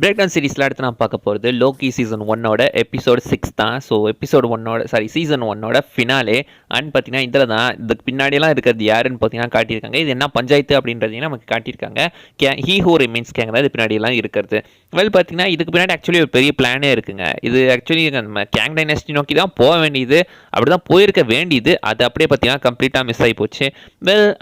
Break down சீரிஸில் அடுத்து நான் பார்க்க போகிறது லோக்கி சீசன் 1 எபிசோட் 6 தான். So episode 1 season 1 finale. And பார்த்தீங்கன்னா இதில் தான் இதுக்கு பின்னாடியெல்லாம் இருக்கிறது யாருன்னு பார்த்தீங்கன்னா காட்டியிருக்காங்க. இது என்ன பஞ்சாயத்து அப்படின்றதையும் நமக்கு காட்டியிருக்காங்க. ஹீ ஹூ ரிமைன்ஸ் கேங் தான் இது பின்னாடியெல்லாம் இருக்கிறது. பார்த்தீங்கன்னா இதுக்கு பின்னாடி ஆக்சுவலி ஒரு பெரிய பிளானே இருக்குங்க. இது ஆக்சுவலி நம்ம கேங் டைனஸ்டி நோக்கி தான் போக வேண்டியது, அப்படி தான் போயிருக்க வேண்டியது. அது அப்படியே பார்த்தீங்கன்னா கம்ப்ளீட்டாக மிஸ் ஆகி போச்சு.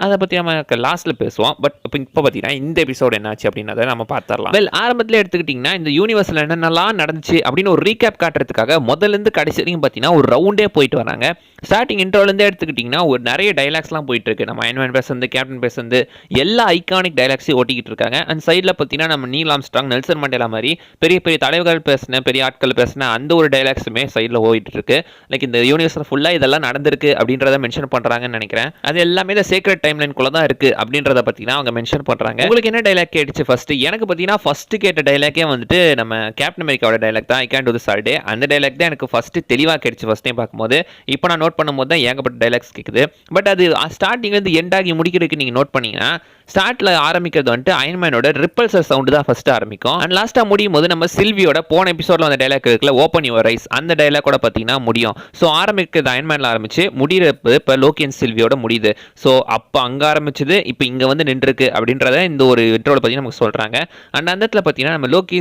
அதை பற்றி நம்ம லாஸ்ட்டில் பேசுவோம். பட் இப்போ பார்த்தீங்கன்னா இந்த எபிசோட் என்னாச்சு அப்படின்றத நம்ம பார்த்துடலாம். ஆரம்பத்தில் எடுத்துக்கிட்டிங்கன்னா இந்த யூனிவர்ஸில் என்னென்னலாம் நடந்துச்சு அப்படின்னு ஒரு ரீகேப் காட்டுறதுக்காக முதல்லேருந்து கடைசி வரைக்கும் பார்த்தீங்கன்னா ஒரு ரவுண்டே போயிட்டு வராங்க. ஸ்டார்டிங் இன்ட்ரோலேருந்தே எடுத்துக்கிட்டிங்கன்னா ஒரு நிறைய டைலாக்ஸ்லாம் போயிட்டு இருக்கு. நம்ம அயன்மேன் பேசுறது, கேப்டன் பேசுறது, எல்லா ஐகானிக் டைலாக்ஸையும் ஓட்டிக்கிட்டு இருக்காங்க. அண்ட் சைடில் பார்த்தீங்கன்னா நம்ம நீல் ஆம்ஸ்ட்ராங், நெல்சன் மண்டேலா மாதிரி பெரிய பெரிய தலைவர்கள் பேசின, பெரிய ஆட்கள் பேசின அந்த ஒரு டைலாக்ஸுமே சைடில் ஓடிட்டு இருக்கு. லைக் இந்த யூனிவர்ஸில் ஃபுல்லாக இதெல்லாம் நடந்திருக்கு அப்படின்றத மென்ஷன் பண்ணுறாங்கன்னு நினைக்கிறேன். அது எல்லாமே இந்த சீக்ரெட் டைம்லைன்குள்ளே தான் இருக்குது அப்படின்றத பார்த்தீங்கன்னா அவங்க மென்ஷன் பண்ணுறாங்க. உங்களுக்கு என்ன டைலாக் கேட்டுச்சு ஃபர்ஸ்ட்? எனக்கு பார்த்தீங்கன்னா ஃபர்ஸ்ட் கேட்ட டைலாக்கே வந்துட்டு நம்ம கேப்டன் அமெரிக்காவோட டைலாக் தான். I can to this all day. அந்த டைலாக் தான் எனக்கு ஃபர்ஸ்ட் தெளிவாக கிடைச்சு ஃபர்ஸ்ட் டைம் பார்க்கும்போது. இப்போ நான் நோட் பண்ணும்போது தான் ஏகப்பட்ட டைலாக்ஸ் கேட்குது. பட் அது ஸ்டார்டிங்லேருந்து எண்ட் ஆகி முடிக்கிறதுக்கு நீங்கள் நோட் பண்ணீங்கன்னா ஸ்டார்ட்டில் ஆரம்பிக்கிறது வந்துட்டு அயன்மேனோட ரிப்பல்சர் சவுண்டு தான் ஃபர்ஸ்ட் ஆரம்பிக்கும். அண்ட் லாஸ்ட்டாக முடியும் போது நம்ம சில்வியோட போன எபிசோடில் அந்த டைலாக் இருக்குல்ல, ஓப்பன் யுவர் ரைஸ், அந்த டைலாக்கோட பார்த்தீங்கன்னா முடியும். ஸோ ஆரம்பிக்கிறது அயன்மேனில் ஆரம்பிச்சு முடிகிறப்ப இப்போ லோக்கி அண்ட் சில்வியோட முடியுது. ஸோ அப்போ அங்கே ஆரம்பிச்சது இப்போ இங்கே வந்து நின்றுருக்கு அப்படின்றத இந்த ஒரு இன்ட்ரோவில் பார்த்தீங்கன்னா நமக்கு சொல்கிறாங்க. அண்ட் அந்த இடத்துல பார்த்தீங்கன்னா நம்ம லோக்கி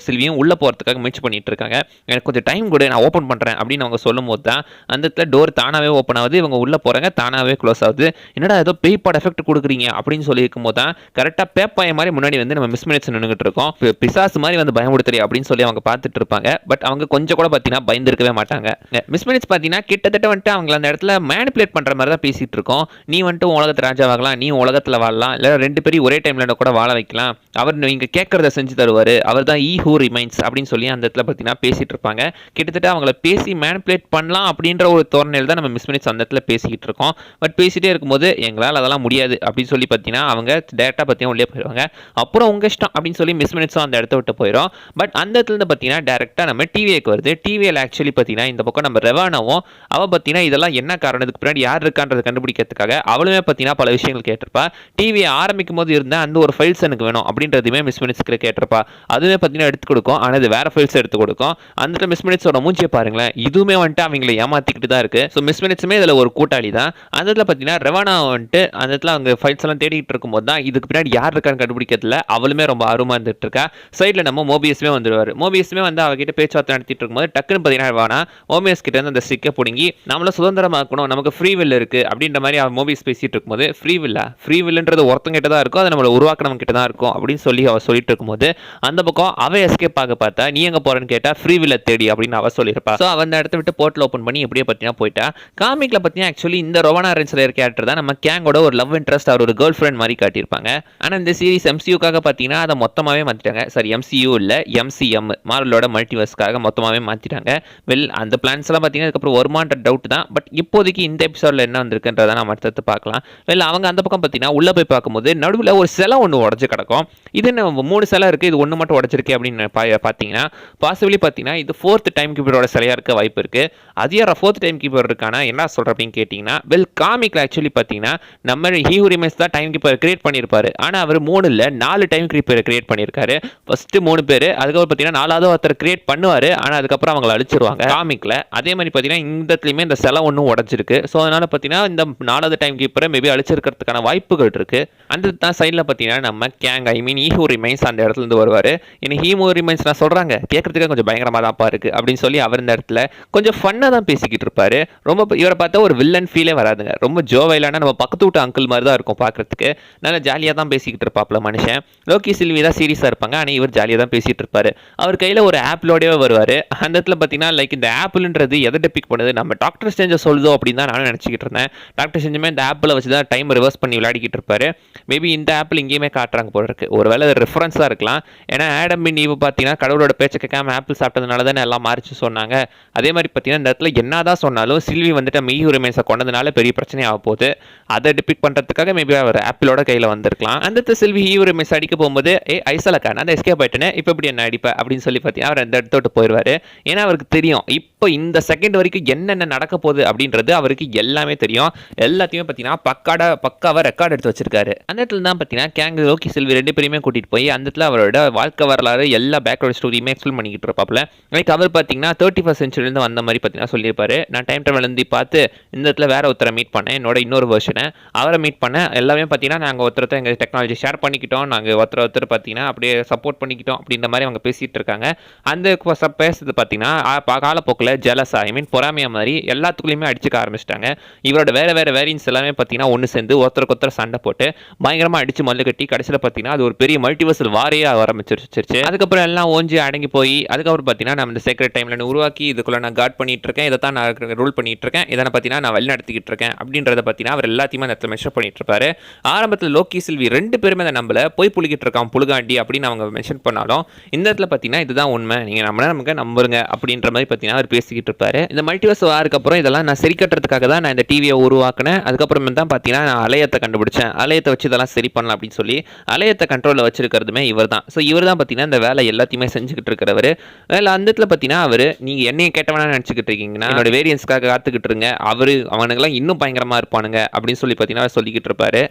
சில்வியும் உள்ளே போகிறதுக்காக முயற்சி பண்ணிட்டு இருக்காங்க. எனக்கு கொஞ்சம் டைம் கூட நான் ஓப்பன் பண்ணுறேன் அப்படின்னு அவங்க சொல்லும் போது தான் அந்த இடத்துல டோர் தானாகவே ஓப்பன் ஆகுது. இவங்க உள்ளே போகிறாங்க, தானாகவே க்ளோஸ் ஆகுது. என்னடா ஏதோ பேய்பாட் எஃபெக்ட் கொடுக்குறீங்க அப்படின்னு சொல்லியிருக்கும் போது தான் கரெக்டாக பேப்பாய மாதிரி முன்னாடி வந்து நம்ம மிஸ் மினிட்ஸ் நின்றுட்டு இருக்கோம். பிசாசு மாதிரி வந்து பயமுடுத்துறீ அப்படின்னு சொல்லி அவங்க பார்த்துட்டு இருப்பாங்க. பட் அவங்க கொஞ்சம் கூட பார்த்தீங்கன்னா பயந்துருக்கவே மாட்டாங்க. மிஸ் மினிட்ஸ் பார்த்தீங்கன்னா கிட்டத்தட்ட வந்துட்டு அவங்க அந்த இடத்துல மேனிபுலேட் பண்ணுற மாதிரி தான் பேசிட்டு இருக்கோம். நீ வந்துட்டு உலகத்து ராஜாவாகலாம், நீ உலகத்தில் வாழலாம், இல்லை ரெண்டு பேரும் ஒரே டைமில் கூட வாழ வைக்கலாம், அவர் நீங்கள் கேட்கறத செஞ்சு தருவார், அவர் தான் ஈ ஹூ ரிமைன்ஸ் அப்படின்னு சொல்லி அந்த இடத்துல பார்த்தீங்கன்னா பேசிட்டு இருப்பாங்க. கிட்டத்தட்ட அவங்கள பேசி மேனிபுலேட் பண்ணலாம் அப்படின்ற ஒரு தோரணையில் தான் நம்ம மிஸ் மினிட்ஸ் அந்த இடத்துல பேசிக்கிட்டு இருக்கோம். பட் பேசிட்டே இருக்கும்போது எங்களால் அதெல்லாம் முடியாது அப்படின்னு சொல்லி பார்த்தீங்கன்னா அவங்க டேரக்டாக பார்த்தீங்கன்னா உள்ளே போயிடுவாங்க. அப்புறம் உங்கள் இஷ்டம் அப்படின்னு சொல்லி மிஸ் மினிட்ஸும் அந்த இடத்த விட்டு போயிடும். பட் அந்த இடத்துல பார்த்தீங்கன்னா டேரெக்டாக நம்ம டிவிக்கு வருது. டிவியில் ஆக்சுவலி பார்த்தீங்கன்னா இந்த பக்கம் நம்ம ரெவானாவும் அவள் பார்த்தீங்கன்னா இதெல்லாம் என்ன காரணத்துக்கு பின்னாடி யார் இருக்கான்றதை கண்டுபிடிக்கிறதுக்காக அவளுமே பார்த்தீங்கன்னா பல விஷயங்கள் கேட்டிருப்பா. டிவியை ஆரம்பிக்கும் போது இருந்த அந்த ஒரு ஃபைல்ஸ் எனக்கு வேணும் அப்படின்றதுமே மிஸ் மினிட்ஸ்க்கு கேட்டிருப்பா. அதுவே பார்த்தீங்கன்னா எடுத்து கொடுக்கும். ஆனால் அது வேற ஃபைல்ஸ் எடுத்து கொடுக்கும். அந்த மிஸ் மினிட்ஸோட மூஞ்சியை பாருங்களேன், இதுவுமே வந்துட்டு அவங்களை ஏமாத்திக்கிட்டு தான் இருக்கு. ஸோ மிஸ் மினிட்ஸுமே இதில் ஒரு கூட்டாளி தான். அந்த இடத்துல பார்த்தீங்கன்னா ரெவானா வந்துட்டு அந்த இடத்துல அவங்க ஃபைல்ஸ் எல்லாம் தேடிட்டு இருக்கும்போது தான் இதுக்கு பின்னாடி யார் இருக்கான்னு கண்டுபிடிக்கிறதுல அவளுமே ரொம்ப ஆர்வமாக இருந்துட்டு இருக்கா. சைடில் நம்ம மோபியஸுமே வந்துடுவார். மோபியஸுமே வந்து அவகிட்ட பேச்சுவார்த்தை நடத்திட்டு இருக்கும்போது டக்குன்னு பார்த்தீங்கன்னா ரெவானா மோபியஸ் கிட்ட இருந்து அந்த ஸ்டிக்கை பிடுங்கி நம்மள சுதந்திரமாக்கணும், நமக்கு ஃப்ரீ வில் இருக்கு அப்படின்ற மாதிரி அவன் மோபியஸ் பேசிட்டு இருக்கும்போது ஃப்ரீ வில்ன்றது ஒருத்தங்கிட்ட தான் இருக்கும், அது நம்மளை உருவாக்கினவங்க கிட்ட தான் இருக்கும் அப்படின்னு சொல்லி அவள் சொல்லிட்டு இருக்கும்போது அந்த பக்கம் அவ எஸ்கேப் ஆக பார்த்தா நீ எங்க போறேன்னு கேட்டா ஃப்ரீ வில்ல தேடி அப்படின்னு அவ சொல்லியிருப்பா. ஸோ அவன் அந்த இடத்த விட்டு போர்ட்டல் ஓப்பன் பண்ணி எப்படியே பார்த்தீங்கன்னா போயிட்டா. காமிக்ல பார்த்தீங்கன்னா ஆக்சுவலி இந்த ரொவானா ரென்ஸ்லர் கேரக்டர் தான் நம்ம கேங்கோட ஒரு லவ் இன்ட்ரெஸ்ட், அவர் ஒரு கேர்ள் ஃப்ரெண்ட் மாதிரி காட்டியிருப்பாங்க. ஆனால் இந்த சீரிஸ் எம்சியூக்காக பார்த்தீங்கன்னா அதை மொத்தமாகவே மாற்றிட்டாங்க. சரி, எம்சியூ இல்லை, எம்சிஎம் மார்வலோட மல்டிவர்ஸ்க்காக மொத்தமாகவே மாற்றிட்டாங்க. அந்த பிளான்ஸ் எல்லாம் பார்த்தீங்கன்னா அதுக்கப்புறம் வருமான்ற டவுட் தான். பட் இப்போதைக்கு இந்த எபிசோடில் என்ன வந்திருக்குன்றதை நம்ம அடுத்தது பார்க்கலாம். அவங்க அந்த பக்கம் பார்த்தீங்கன்னா உள்ளே போய் பார்க்கும்போது நடுவில் ஒரு சிலை ஒன்று உடஞ்சி கிடக்கும். இது என்ன 3 சிலை இருக்குது, இது ஒன்று மட்டும் உடச்சிருக்கு அப்படின்னு பார்த்தீங்கன்னா பாசிபிளி பார்த்தீங்கன்னா இது 4th டைம் கீப்பரோட சிலையாக இருக்க வாய்ப்பு இருக்குது. அது யார் 4th டைம் கீப்பர் இருக்கானா என்ன சொல்கிற அப்படின்னு கேட்டிங்கன்னா காமிக்ல ஆக்சுவலி பார்த்தீங்கன்னா நம்ம ஹீ ஹூ ரிமைன்ஸ் தான் டைம் கீப்பர் கிரியேட் பண்ணியிருப்பாரு. ஆனால் அவர் 3 இல்லை 4 டைம் கீப்பர் கிரியேட் பண்ணியிருக்காரு. ஃபர்ஸ்ட் 3 பேர், அதுக்கப்புறம் பார்த்தீங்கன்னா 4வது ஒருத்தர் கிரியேட் பண்ணுவார். ஆனால் அதுக்கப்புறம் அவங்களை அழிச்சிருவாங்க காமிக்ல. அதே மாதிரி பார்த்தீங்கன்னா இந்த இடத்துலையுமே இந்த சிலை ஒன்றும் உடஞ்சிருக்கு. ஸோ அதனால பார்த்தீங்கன்னா இந்த 4வது டைம் கீப்பரை மேபி அழிச்சிருக்கிறதுக்கான வாய்ப்புகள் இருக்கு. அந்த தான் சைடில் பார்த்தீங்கன்னா நம்ம கேங் ஈ ஹூ ரிமைன்ஸ் அந்த இடத்துல இருந்து வருவார். எனக்கு ஹீ ஹூ ரிமைன்ஸ் நான் சொல்கிறாங்க கேட்கறதுக்கு கொஞ்சம் பயங்கரமாக தான் இருக்கு அப்படின்னு சொல்லி அவர் இந்த இடத்துல கொஞ்சம் ஃபன்னாக தான் பேசிக்கிட்டு இருப்பாரு. ரொம்ப இவரை பார்த்தா ஒரு வில்லன் ஃபீலே வராதுங்க. ரொம்ப ஜோவைலான நம்ம பக்கத்து விட்டு அங்கிள் மாதிரி தான் இருக்கும் பார்க்கறதுக்கு. நல்லா ஜாலியாக தான் பேசிக்கிட்டு இருப்பாப்ல மனுஷன். லோக்கி சில்வி தான் சீரியஸாக இருப்பாங்க, ஆனால் இவர் ஜாலியாக தான் பேசிட்டு இருப்பாரு. அவர் கையில் ஒரு ஆப்பிளோடவே வருவார். அந்த இடத்துல பார்த்தீங்கன்னா லைக் இந்த ஆப்பிள்ன்றது எதை டெபிக் பண்ணுது, நம்ம டாக்டர் ஸ்ட்ரேஞ்சை சொல்லுதோ அப்படின்னு தான் நானும் நினச்சிக்கிட்டு இருந்தேன். டாக்டர் ஸ்ட்ரேஞ்சுமே இந்த ஆப்பிளை வச்சு தான் டைம் ரிவர்ஸ் பண்ணி விளையாடிக்கிட்டு இருப்பாரு. மேபி இந்த ஆப்பிள் இங்கேயுமே காட்டுறாங்க போல இருக்கு. ஒருவேளை அது ரெஃபரன்ஸாக இருக்கலாம். ஏன்னா ஆடம் அண்ட் ஈவ் பார்த்தீங்கன்னா கடவுளோட பேச்சை கேட்காம ஆப்பிள் சாப்பிட்டதுனால தானே எல்லாம் மாறிச்சு சொன்னாங்க. அதே மாதிரி பார்த்தீங்கன்னா இந்த இடத்துல என்னதான் சொன்னாலும் சில்வி வந்துட்டு ஈ ஹூ ரிமைன்ஸை கொண்டதுனால பெரிய பிரச்சனை ஆக போகுது. அதை டிபிக் பண்ணுறதுக்காக மேபி அவர் ஆப்பிளோட கையில் வந்திருக்கலாம். அந்த சில்வி ஹீ ஹூ ரிமைன்ஸ் அடிக்க போகும்போது ஐசலக்கா நான் எஸ்கேப் ஆயிட்டேன், இப்போ இப்படி என்ன அடிப்பேன் அப்படின்னு சொல்லி பார்த்தீங்கன்னா அவர் அந்த இடத்த விட்டு போயிடுவார். ஏன்னா அவருக்கு தெரியும் இப்போ இந்த செகண்ட் வரைக்கும் என்னென்ன நடக்க போகுது அப்படின்றது அவருக்கு எல்லாமே தெரியும். எல்லாத்தையுமே பார்த்தீங்கன்னா பக்காவாக ரெக்கார்ட் எடுத்து வச்சிருக்காரு. அந்த இடத்துல தான் பார்த்தீங்கன்னா கேங் லோக்கி சில்வி 2 பேருமே கூட்டிகிட்டு போய் அந்த இடத்துல அவரோட வாழ்க்கை வரலாறு எல்லா பேக்ரவுண்ட் ஸ்டோரியுமே எக்ஸ்பிளைன் பண்ணிக்கிட்டு இருப்பாப்ல. லைக் அவர் பார்த்தீங்கன்னா 31st சென்ச்சுரியிலேருந்து வந்த மாதிரி பார்த்தீங்கன்னா சொல்லியிருப்பாரு. நான் டைம் ட்ராவல் பார்த்து இந்த இடத்துல வேற ஒருத்தரை மீட் பண்ணேன், என்னோட இன்னொரு வெர்ஷனை அவரை மீட் பண்ணேன். எல்லாமே பார்த்தீங்கன்னா நாங்கள் ஒருத்தர் எங்கள் டெக்னாலஜி ஷேர் பண்ணிக்கிட்டோம், நாங்கள் ஒருத்தர் பார்த்தீங்கன்னா அப்படியே சப்போர்ட் பண்ணிக்கிட்டோம் அப்படின்ற மாதிரி அவங்க பேசிகிட்டு இருக்காங்க. அந்த பேசுறது பார்த்தீங்கன்னா காலப்போக்கில் ஜெலஸா பொறாமையா மாதிரி எல்லாத்துக்குள்ளேயுமே அடிச்சுக்க ஆரம்பிச்சிட்டாங்க. இவரோட வேற வேற வேரியன்ஸ் எல்லாமே பார்த்தீங்கன்னா ஒன்று சேர்ந்து ஒருத்தருக்கு ஒருத்தர் சண்டை போட்டு பயங்கரமாக அடிச்சு மல்லு கட்டி கடைசியில் பார்த்தீங்கன்னா அது ஒரு பெரிய மல்டிவர்சல் வாரே ஆரம்பிச்சிருச்சு. அதுக்கப்புறம் எல்லாம் ஓஞ்சி அடங்கி போய் அதுக்கப்புறம் பார்த்தீங்கன்னா நம்ம இந்த சீக்ரெட் டைம்ல உருவாக்கி இதுக்குள்ள நான் கார்ட் பண்ணிட்டு இருக்கேன், இதை தான் நான் ரூல் பண்ணிட்டு இருக்கேன், இதை பார்த்தீங்கன்னா நான் வழி நடத்திக்கிட்டு இருக்கேன் அப்படின்றத பார்த்தீங்கன்னா அவர் எல்லாத்தையுமே அந்த இடத்துல மென்ஷன் பண்ணிட்டு இருப்பாரு. ஆரம்பத்தில் லோக்கி சில்வி 2 பேருமே அதை நம்மள போய் புளிக்கிட்டு இருக்கான் புழுகாண்டி அப்படின்னு அவங்க மென்ஷன் பண்ணாலும் இந்த இடத்துல பார்த்தீங்கன்னா இதுதான் உண்மை, நீங்க நமக்கு நம்புங்க அப்படின்ற மாதிரி பார்த்தீங்கன்னா அவர் பேசிக்கிட்டு இருப்பாரு. இந்த மல்டிவர்ஸ் வாருக்கு அப்புறம் இதெல்லாம் நான் சரி கட்டுறதுக்காக தான் நான் இந்த டிவியை உருவாக்கினேன். அதுக்கப்புறம் தான் பார்த்தீங்கன்னா நான் அலையத்தை கண்டுபிடிச்சேன், அலையத்தை வச்சு இதெல்லாம் சரி பண்ணலாம் அப்படின்னு சொல்லி அலையத்தை கண்ட்ரோலில் வச்சிருக்கிறதுமே இவர் தான். ஸோ இவர் தான் பார்த்தீங்கன்னா இந்த வேலை எல்லாத்தையுமே செஞ்சுக்கிட்டு இருக்கிறவர். அந்த இடத்துல பார்த்தீங்கன்னா அவர் நீங்க என்னைய கேட்டவனா நினச்சிக்கிட்டு இருக்கீங்கன்னா என்னோட வேரியன்ஸ்க்காக காத்துக்கிட்டு இருங்க, அவனுங்கெல்லாம் இன்னும் பயங்கரமாக இருப்பானுங்க அப்படின்னு சொல்லி பார்த்தீங்கன்னா சொல்லிக்கிட்டு இருப்பாரு.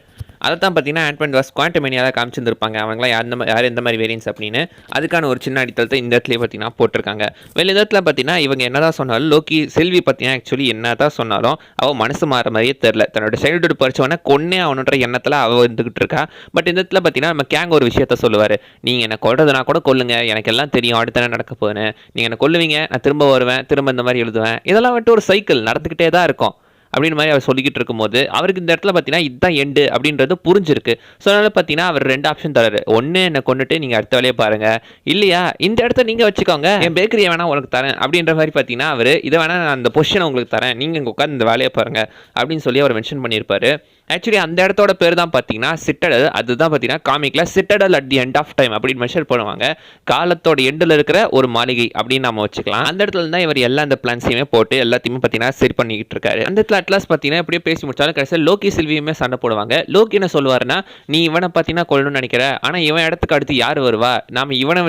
அதை தான் பார்த்தீங்கன்னா ஆண்ட்மேன் வாஸ் குவாண்டமேனியாவில் காமிச்சிருப்பாங்க, அவங்களாம் யார் எந்த மாதிரி வேரியன்ஸ் அப்படின்னு அதுக்கான ஒரு சின்ன அடித்தளத்தை இந்த இடத்துல பார்த்தீங்கன்னா போட்டிருக்காங்க. இந்த இடத்துல பார்த்தீங்கன்னா இவங்க என்னதான் சொன்னாலும் லோக்கி செல்வி பார்த்தீங்கன்னா ஆக்சுவலி என்னதான் சொன்னாலும் அவள் மனசு மாற மாதிரியே தெரில, தன்னோட சைல்டுஹுட் பறிச்சவொன்னே கொன்னே அவனுன்ற எண்ணத்தில் அவள் வந்துகிட்டு இருக்கா. பட் இந்த இடத்துல பார்த்தீங்கன்னா நம்ம கேங் ஒரு விஷயத்த சொல்லுவார், நீங்கள் என்னை கொல்றதுனா கூட கொல்லுங்க, எனக்கு எல்லாம் தெரியும் அடுத்த என்ன நடக்க போகுதுன்னு, நீங்கள் என்னை கொல்லுவீங்க, நான் திரும்ப வருவேன், திரும்ப இந்த மாதிரி எழுதுவேன், இதெல்லாம் வந்துட்டு ஒரு சைக்கிள் நடந்துக்கிட்டே தான் இருக்கும் அப்படின்னு மாதிரி அவர் சொல்லிக்கிட்டு இருக்கும்போது அவருக்கு இந்த இடத்துல பார்த்தீங்கன்னா இதுதான் எண்டு அப்படின்றது புரிஞ்சிருக்கு. ஸோ அதனால் பார்த்தீங்கன்னா அவர் 2 ஆப்ஷன் தராரு, ஒன்று என்னை கொண்டுட்டு நீங்கள் அடுத்த வேலையை பாருங்கள், இல்லையா இந்த இடத்த நீங்கள் வச்சுக்கோங்க, என் பேக்கரியை வேணால் உங்களுக்கு தரேன் அப்படின்ற மாதிரி பார்த்தீங்கன்னா அவர் இதை வேணால் நான் அந்த பொசிஷனை உங்களுக்கு தரேன், நீங்கள் இங்கே உட்காந்து இந்த வேலையை பாருங்கள் அப்படின்னு சொல்லி அவர் மென்ஷன் பண்ணியிருப்பாரு. ஆக்சுவலி அந்த இடத்தோட பேர் தான் பார்த்தீங்கன்னா சிட்டடல். அதுதான் பார்த்தீங்கன்னா காமிக்கில் Citadel at the end of time அப்படின்னு மென்ஷன் பண்ணுவாங்க, காலத்தோட எண்டில் இருக்கிற ஒரு மாளிகை அப்படின்னு நம்ம வச்சுக்கலாம். அந்த இடத்துல தான் இவர் எல்லா அந்த பிளான்ஸையுமே போட்டு எல்லாத்தையுமே பார்த்தீங்கன்னா சரி பண்ணிக்கிட்டு இருக்காரு. அந்த இடத்துல அட்லாஸ் பார்த்தீங்கன்னா எப்படியே பேசி முடிச்சாலும் கடைசியில் லோக்கி சில்வியுமே சண்டை போடுவாங்க. லோக்கி என்ன சொல்லுவாருன்னா, நீ இவனை பார்த்தீங்கன்னா கொள்ளணும்னு நினைக்கிற, ஆனால் இவன் இடத்துக்கு அடுத்து யார் வருவா, நாம் இவனை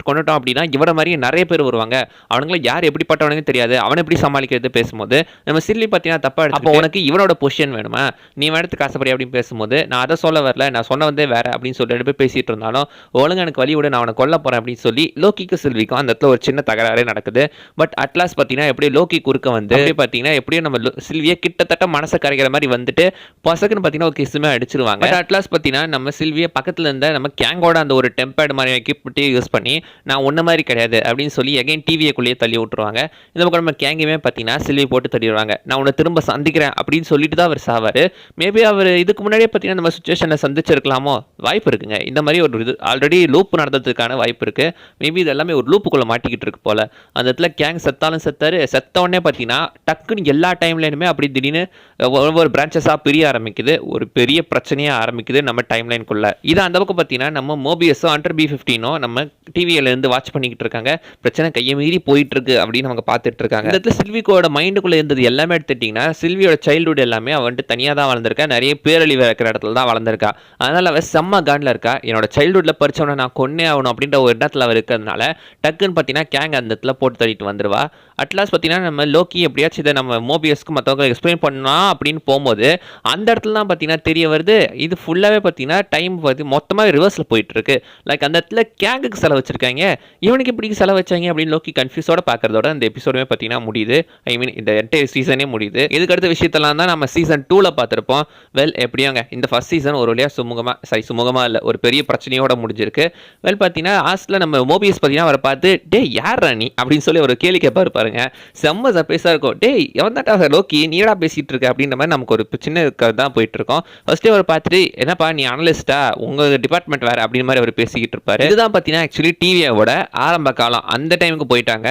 கொண்டுட்டோம் அப்படின்னா இவனை மாதிரியே நிறைய பேர் வருவாங்க, அவனுங்களை யார் எப்படிப்பட்டவனுக்கு தெரியாது, அவனை எப்படி சமாளிக்கிறது பேசும்போது நம்ம சில்லி பார்த்தீங்கன்னா தப்பா எடுத்து அப்போ உனக்கு இவனோட பொசிஷன் வேணுமா, நீ எடுத்துக்கு ஆசைப்படி அப்படின்னு பேசும்போது நான் அதை சொல்ல வரல, நான் சொன்ன வந்தே வேற அப்படின்னு சொல்லி 2 பேர் பேசிட்டு இருந்தாலும் ஒழுங்கு எனக்கு வழி விட, நான் அவனை கொல்ல போறேன் அப்படின்னு சொல்லி லோக்கிக்கு சில்விக்கும் அந்த இடத்துல ஒரு சின்ன தகராறே நடக்குது. பட் அட்லாஸ் பார்த்தீங்கன்னா எப்படி லோக்கி குறுக்க வந்து பார்த்தீங்கன்னா எப்படியும் நம்ம சில்வியை கிட்டத்தட்ட மனசை கரைக்கிற மாதிரி வந்துட்டு பசக்குன்னு பார்த்தீங்கன்னா ஒரு கிசுமே அடிச்சிருவாங்க. பட் அட்லாஸ் பார்த்தீங்கன்னா நம்ம சில்வியை பக்கத்தில் இருந்த நம்ம கேங்கோட அந்த ஒரு டெம்பேர்டு மாதிரி எக்யூப்மெண்ட்டே யூஸ் பண்ணி நான் ஒன்ன மாதிரி கிடையாது அப்படின்னு சொல்லி எகைன் டிவியக்குள்ளேயே தள்ளி விட்டுருவாங்க. இந்த பக்கம் நம்ம கேங்குமே பார்த்தீங்கன்னா சில்வி போட்டு தள்ளிடுவாங்க, நான் உன்னை திரும்ப சந்திக்கிறேன் அப்படின்னு சொல்லிட்டு தான் அவர் சாவார். மேபி அவர் இதுக்கு முன்னாடியே பார்த்தீங்கன்னா நம்ம சுச்சுவேஷனை சந்திச்சிருக்கலாமோ, வாய்ப்பு இருக்குங்க. இந்த மாதிரி ஒரு இது ஆல்ரெடி லூப் நடந்ததுக்கான வாய்ப்பு இருக்கு. மேபி இது எல்லாமே ஒரு லூப்புக்குள்ள மாட்டிக்கிட்டு இருக்கு போல. அந்த இடத்துல கேங் செத்தாலும் செத்தாரு, செத்த உடனே பார்த்தீங்கன்னா டக்குன்னு எல்லா டைம்லைனுமே அப்படி திடீர்னு ஒவ்வொரு பிரான்ச்சஸாக பிரிய ஆரம்பிக்குது, ஒரு பெரிய பிரச்சனையாக ஆரம்பிக்குது நம்ம டைம்லைனுக்குள்ள. இது அந்த பக்கம் பார்த்தீங்கன்னா நம்ம மோபியஸோ அண்டர் B15 நம்ம டிவியிலேருந்து வாட்ச் பண்ணிக்கிட்டு இருக்காங்க, பிரச்சனை கையை மீறி போயிட்டு இருக்கு அப்படின்னு அவங்க பார்த்துட்டு இருக்காங்க. இந்த இடத்துல சில்விக்கோட மைண்டுக்குள்ள இருந்தது எல்லாமே எடுத்துட்டிங்கன்னா சில்வியோட சைல்டுஹுட் எல்லாமே அவன்ட்டு தனியாக தான் வளர்ந்துருக்கா, நிறைய பேரழிவு இருக்கிற இடத்துல தான் வளர்ந்துருக்கா. அதனால அவள் செம்ம காண்டில் இருக்கா, என்னோட சைல்டுஹுட்ல பறிச்சவனை நான் கொன்னே ஆகணும் அப்படின்ற ஒரு இடத்துல அவர் இருக்கிறதுனால டக்குன்னு பார்த்தீங்கன்னா கேங் அந்த இடத்துல போட்டு தள்ளிட்டு வந்துருவா. அட்லாஸ் பார்த்தீங்கன்னா நம்ம லோக்கி எப்படியாச்சும் இதை நம்ம மோபியஸ்க்கு மற்றவங்க எக்ஸ்பிளைன் பண்ணலாம் அப்படின்னு போகும்போது அந்த இடத்துல தான் பார்த்தீங்கன்னா தெரிய வருது இது ஃபுல்லாகவே பார்த்தீங்கன்னா டைம் பார்த்து மொத்தமாக ரிவர்ஸில் போயிட்டு இருக்கு. லைக் அந்த இடத்துல கேங்குக்கு செலவு வச்சிருக்காங்க, இவனுக்கு இப்படி செலவு வச்சாங்க அப்படின்னு லோக்கி கன்ஃபியூஸோட பார்க்கறதோட அந்த எபிசோடுமே பார்த்தீங்கன்னா முடியுது. ஐ மீன் இந்த என்டையர் சீசனே முடியுது. இதுக்கு அடுத்த விஷயத்தெல்லாம் தான் நம்ம சீசன் 2ல பார்த்துருப்போம். எப்படியாங்க இந்த ஃபர்ஸ்ட் சீசன் ஒரு வழியாக சுமூகமாக இல்லை ஒரு பெரிய பிரச்சனையோட முடிஞ்சிருக்கு. பார்த்தீங்கன்னா லாஸ்ட்டில் நம்ம மோபியஸ் பார்த்தீங்கன்னா அவரை பார்த்து டே யார் ராணி அப்படின்னு சொல்லி ஒரு கேள்வி கேட்பாரு பாருங்க, செம்ம சர்ப்ரைஸாக இருக்கும். டே எவன் தாட்டா லோக்கி நீடா பேசிகிட்டு இருக்க அப்படின்ற மாதிரி நமக்கு ஒரு சின்ன தான் போயிட்டு இருக்கோம். ஃபர்ஸ்ட்டே அவர் பார்த்துட்டு என்னப்பா நீ அனலிஸ்டா உங்கள் டிபார்ட்மெண்ட் வேறு அப்படின்னு மாதிரி அவர் பேசிக்கிட்டு இருப்பாரு. இதுதான் பார்த்தீங்கன்னா ஆக்சுவலி டிவியோட ஆரம்ப காலம், அந்த டைமுக்கு போயிட்டாங்க.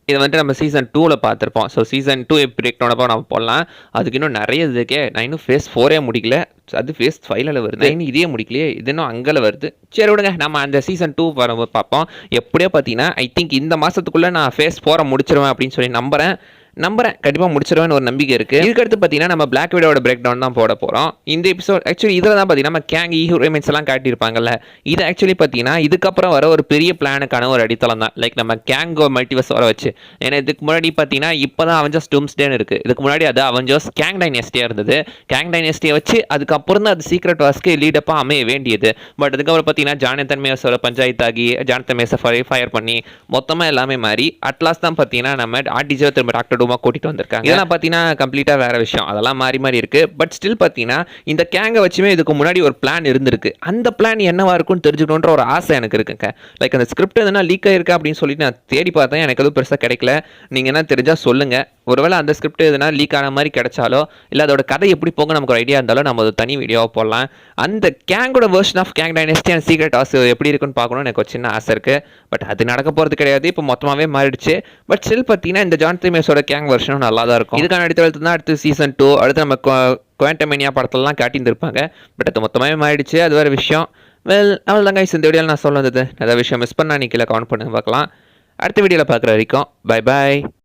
இதை வந்துட்டு நம்ம சீசன் 2ல் பார்த்துருப்போம். ஸோ சீசன் 2 பிரேக்டவுனப்போ நம்ம போடலாம், அதுக்கு இன்னும் நிறைய இதுக்கே நான் இன்னும் ஃபேஸ் 4 முடிக்கல, அது ஃபேஸ் 5ல் வருது, இன்னும் இதே முடிக்கலையே, இது இன்னும் அங்கே வருது. சரி விடுங்க, நம்ம அந்த சீசன் 2 வரும்போது பார்ப்போம். எப்படியோ பார்த்தீங்கன்னா ஐ திங்க் இந்த மாதத்துக்குள்ளே நான் ஃபேஸ் 4 முடிச்சிருவேன் அப்படின்னு சொல்லி நம்புகிறேன். நம்புறேன் கண்டிப்பாக முடிச்சிருவேன்னு ஒரு நம்பிக்கை இருக்குது. இதுக்கடுத்து பார்த்தீங்கன்னா நம்ம பிளாக் விடோட பிரேக் டவுன் தான் போட போகிறோம். இந்த எபிசோட் ஆக்சுவலி இதில் தான் பார்த்தீங்கன்னா நம்ம கேங் ஹீரோயின்ஸ் எல்லாம் காட்டியிருப்பாங்கல்ல, இது ஆக்சுவலி பார்த்தீங்கன்னா இதுக்கப்புறம் வர ஒரு பெரிய பிளானுக்கான ஒரு அடித்தளம் தான். லைக் நம்ம கேங் மல்டிவர்ஸ் வர வச்சு, ஏன்னா இதுக்கு முன்னாடி பார்த்தீங்கன்னா இப்போ தான் அவெஞ்சர்ஸ் டூம்ஸ்டேன்னு இருக்குது. இதுக்கு முன்னாடி அது அவெஞ்சர்ஸ் கேங் டைனஸ்டியாக இருந்தது. கேங் டைனஸ்டியை வச்சு அதுக்கப்புறம் தான் அது சீக்ரெட் வார்ஸ்க்கு லீடப்பாக அமைய வேண்டியது. பட் அதுக்கப்புறம் பார்த்தீங்கன்னா ஜானத்தன் மேஸோட பஞ்சாயத்தாகி ஜானத்தன் மேஸை ஃபயர் பண்ணி மொத்தமாக எல்லாமே மாறி அட்லாஸ்ட் தான் பார்த்தீங்கன்னா நம்ம ஆர்டிஜியை திரும்ப டாக்டர் டூமாக கூட்டிகிட்டு வந்திருக்காங்க. இதெல்லாம் பார்த்தீங்கன்னா கம்ப்ளீட்டாக வேறு விஷயம், அதெல்லாம் மாறி மாறி இருக்குது. பட் ஸ்டில் பார்த்தீங்கன்னா இந்த கேங்கை வச்சுமே இதுக்கு முன்னாடி ஒரு பிளான் இருந்திருக்கு. அந்த பிளான் என்னவா இருக்கும்னு தெரிஞ்சுக்கணுன்ற ஒரு ஆசை எனக்கு இருக்குங்க. லைக் அந்த ஸ்கிரிப்ட் எதுனா லீக் ஆகிருக்கா அப்படின்னு சொல்லிட்டு நான் தேடி பார்த்தேன், எனக்கு எதுவும் பெருசாக கிடைக்கல. நீங்கள் என்ன தெரிஞ்சால் சொல்லுங்கள். ஒருவேளை அந்த ஸ்கிரிப்ட் எதுனா லீக் ஆன மாதிரி கிடைச்சாலோ இல்லை அதோட கதை எப்படி போக நமக்கு ஒரு ஐடியா இருந்தாலும் நம்ம ஒரு தனி வீடியோவை போடலாம். அந்த கேங்கோட version of Kang dynasty and secret wars எப்படி இருக்குன்னு பார்க்கணும்னு எனக்கு ஒரு சின்ன ஆசை இருக்குது. பட் அது நடக்க போகிறது கிடையாது, இப்போ மொத்தமாகவே மாறிடுச்சு. பட் ஸ்டில் பார்த்தீங்கன்னா இந்த ஜானத்தன் மேஸோட கேங் வெர்ஷனும் நல்லா தான் இருக்கும். இதுக்கான அடுத்த தான் அடுத்து சீசன் 2 அடுத்து நம்ம குவாண்டமேனியா படத்துலலாம் காட்டியிருந்திருப்பாங்க. பட் அது மொத்தமாகவே மாறிடுச்சு, அது வேறு விஷயம். அவ்வளோதாங்க இந்த வீடியோவில் நான் சொல்ல வந்தது. ஏதாவது விஷயம் மிஸ் பண்ணால் நீ கீழே கமெண்ட் பண்ணி பார்க்கலாம். அடுத்த வீடியோவில் பார்க்குற வரைக்கும் பை பாய்.